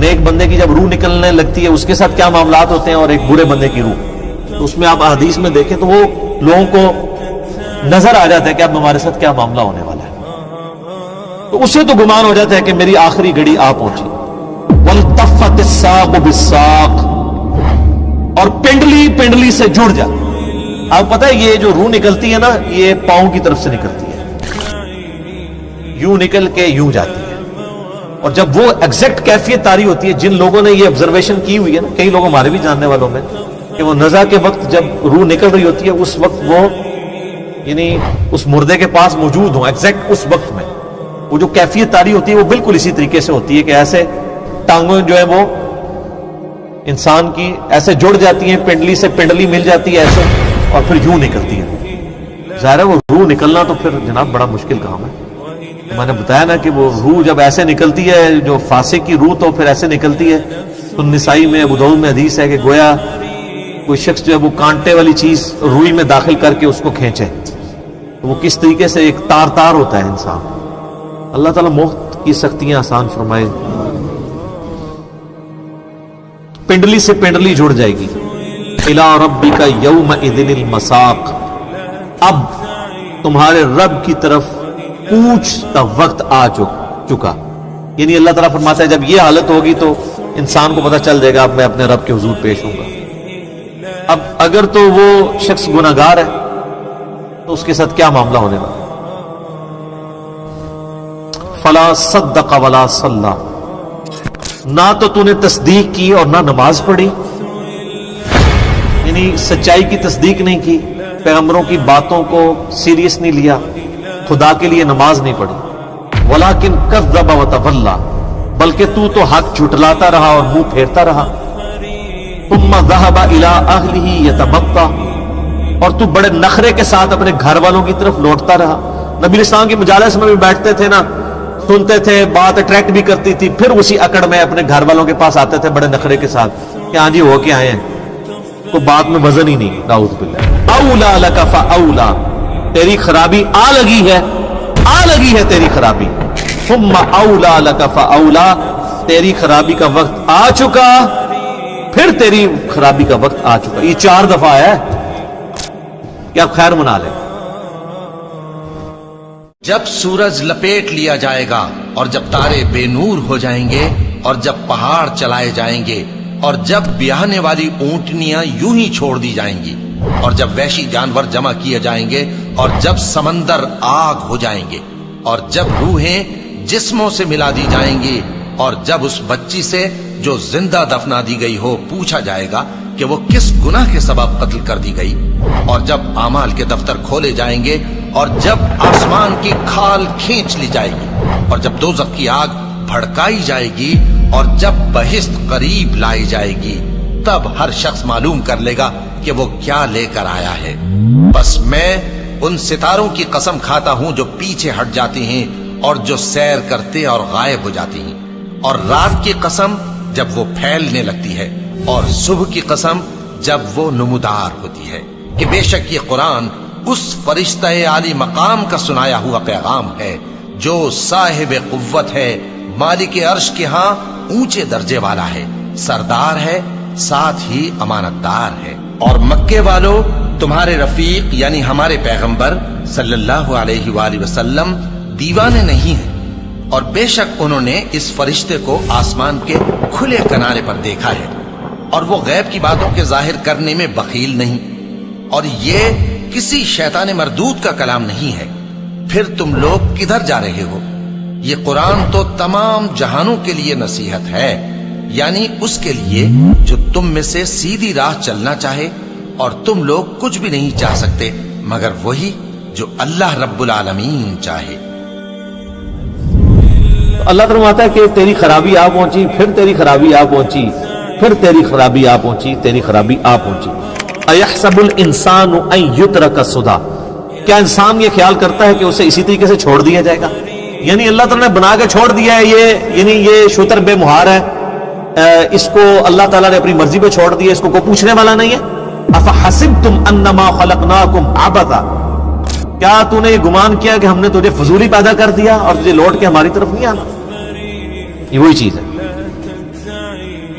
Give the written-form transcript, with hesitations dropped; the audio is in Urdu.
نیک بندے کی جب روح نکلنے لگتی ہے اس کے ساتھ کیا معاملات ہوتے ہیں، اور ایک برے بندے کی روح، تو اس میں آپ احادیث میں دیکھیں تو وہ لوگوں کو نظر آ جاتا ہے کہ اب ہمارے ساتھ کیا معاملہ ہونے والا ہے، تو اسے تو گمان ہو جاتا ہے کہ میری آخری گھڑی آ پہنچی۔ وَالْتَفَّتِ السَّاقُ بِالسَّاقِ، اور پنڈلی پنڈلی سے جڑ جا۔ آپ پتہ ہے یہ جو روح نکلتی ہے نا، یہ پاؤں کی طرف سے نکلتی ہے، یوں نکل کے یوں جاتی ہے، اور جب وہ ایگزیکٹ کیفیت طاری ہوتی ہے، جن لوگوں نے یہ آبزرویشن کی ہوئی ہے نا، کئی لوگ ہمارے بھی جاننے والوں میں، کہ وہ نزع کے وقت جب روح نکل رہی ہوتی ہے اس وقت وہ یعنی اس مردے کے پاس موجود ہوں، ایگزیکٹ اس وقت میں وہ جو کیفیت طاری ہوتی ہے وہ بالکل اسی طریقے سے ہوتی ہے کہ ایسے ٹانگوں جو ہے وہ انسان کی ایسے جڑ جاتی ہیں، پنڈلی سے پنڈلی مل جاتی ہے ایسے، اور پھر یوں نکلتی ہے۔ ظاہر ہے وہ روح نکلنا تو پھر جناب بڑا مشکل کام ہے۔ میں نے بتایا نا کہ وہ روح جب ایسے نکلتی ہے، جو فاسق کی روح تو پھر ایسے نکلتی ہے، تو نسائی میں ابو داؤد میں حدیث ہے کہ گویا کوئی شخص جو ہے وہ کانٹے والی چیز روئی میں داخل کر کے اس کو کھینچے، وہ کس طریقے سے ایک تار تار ہوتا ہے انسان۔ اللہ تعالیٰ موت کی سختیاں آسان فرمائے۔ پنڈلی سے پنڈلی جڑ جائے گی۔ اِلَىٰ رَبِّكَ يَوْمَئِذٍ الْمَسَاقُ، اب تمہارے رب کی طرف کوچ کا وقت آ چکا، یعنی اللہ تعالیٰ فرماتا ہے جب یہ حالت ہوگی تو انسان کو پتہ چل جائے گا اب میں اپنے رب کے حضور پیش ہوں گا۔ اب اگر تو وہ شخص گناہگار ہے تو اس کے ساتھ کیا معاملہ ہونے والا؟ فَلَا صَدَّقَ وَلَا صَلَّى، نہ تو تو نے تصدیق کی اور نہ نماز پڑھی، یعنی سچائی کی تصدیق نہیں کی، پیغمبروں کی باتوں کو سیریس نہیں لیا، خدا کے لیے نماز نہیں پڑھی۔ وَلَكِنْ كَذَّبَ وَتَوَلَّى، بلکہ تو حق جھٹلاتا رہا اور منہ پھیرتا رہا۔ ثُمَّ ذَهَبَ إِلَىٰ أَهْلِهِ يَتَمَطَّىٰ، اور تو بڑے نخرے کے ساتھ اپنے گھر والوں کی طرف لوٹتا رہا۔ نبی علیہ السلام کی مجالس میں بھی بیٹھتے تھے نا، سنتے تھے، بات اٹریکٹ بھی کرتی تھی، پھر اسی اکڑ میں اپنے گھر والوں کے پاس آتے تھے بڑے نخرے کے ساتھ کہ ہاں جی ہو کے آئے ہیں، تو بات میں وزن ہی نہیں۔ نعوذ باللہ۔ اولا لک فاولا، تیری خرابی آ لگی ہے تیری خرابی۔ ثم اولا لک فاولا، تیری خرابی کا وقت آ چکا، پھر تیری خرابی کا وقت آ چکا۔ یہ 4 دفعہ ہے کہ آپ خیر منا لیں۔ جب سورج لپیٹ لیا جائے گا، اور جب تارے بے نور ہو جائیں گے، اور جب پہاڑ چلائے جائیں گے، اور جب بیاہنے والی اونٹنیاں یوں ہی چھوڑ دی جائیں گی، اور جب وحشی جانور جمع کیے جائیں گے، اور جب سمندر آگ ہو جائیں گے، اور جب روحیں جسموں سے ملا دی جائیں گی، اور جب اس بچی سے جو زندہ دفنا دی گئی ہو پوچھا جائے گا کہ وہ کس گناہ کے سبب قتل کر دی گئی، اور جب اعمال کے دفتر کھولے جائیں گے، اور جب آسمان کی کھال کھینچ لی جائے گی، اور جب دوزخ کی آگ بھڑکائی جائے گی، اور جب بہشت قریب لائی جائے گی، تب ہر شخص معلوم کر لے گا کہ وہ کیا لے کر آیا ہے۔ بس میں ان ستاروں کی قسم کھاتا ہوں جو پیچھے ہٹ جاتی ہیں اور جو سیر کرتے اور غائب ہو جاتی ہیں، اور رات کی قسم جب وہ پھیلنے لگتی ہے، اور صبح کی قسم جب وہ نمودار ہوتی ہے، کہ بے شک یہ قرآن اس فرشتہ عالی مقام کا سنایا ہوا پیغام ہے جو صاحب قوت ہے، مالک عرش کے ہاں اونچے درجے والا ہے، سردار ہے، ساتھ ہی امانت دار ہے۔ اور مکے والو، تمہارے رفیق یعنی ہمارے پیغمبر صلی اللہ علیہ وآلہ وسلم دیوانے نہیں ہیں، اور بے شک انہوں نے اس فرشتے کو آسمان کے کھلے کنارے پر دیکھا ہے، اور وہ غیب کی باتوں کے ظاہر کرنے میں بخیل نہیں، اور یہ کسی شیطان مردود کا کلام نہیں ہے۔ پھر تم لوگ کدھر جا رہے ہو؟ یہ قرآن تو تمام جہانوں کے لیے نصیحت ہے، یعنی اس کے لیے جو تم میں سے سیدھی راہ چلنا چاہے، اور تم لوگ کچھ بھی نہیں چاہ سکتے مگر وہی جو اللہ رب العالمین چاہے۔ اللہ فرماتا ہے کہ تیری خرابی آ پہنچی، پھر تیری خرابی آ پہنچی، پھر تیری خرابی آ پہنچی، تیری خرابی آ پہنچی۔ اَيَحْسَبُ الْإِنسَانُ أَن يُتْرَكَ سُدًى، کیا انسان یہ خیال کرتا ہے کہ اسے اسی طریقے سے چھوڑ دیا جائے گا؟ یعنی اللہ تعالیٰ نے بنا کے چھوڑ دیا ہے، یہ شتر بے مہار ہے، اس کو اللہ تعالیٰ نے اپنی مرضی پہ چھوڑ دیا، اس کو کوئی پوچھنے والا نہیں ہے۔ أَفَحَسِبْتُمْ أَنَّمَا خَلَقْنَاكُمْ عَبَثًا، کیا تو نے یہ گمان کیا کہ ہم نے تجھے فضولی پیدا کر دیا اور تجھے لوٹ کے ہماری طرف نہیں آنا؟ یہ وہی چیز ہے۔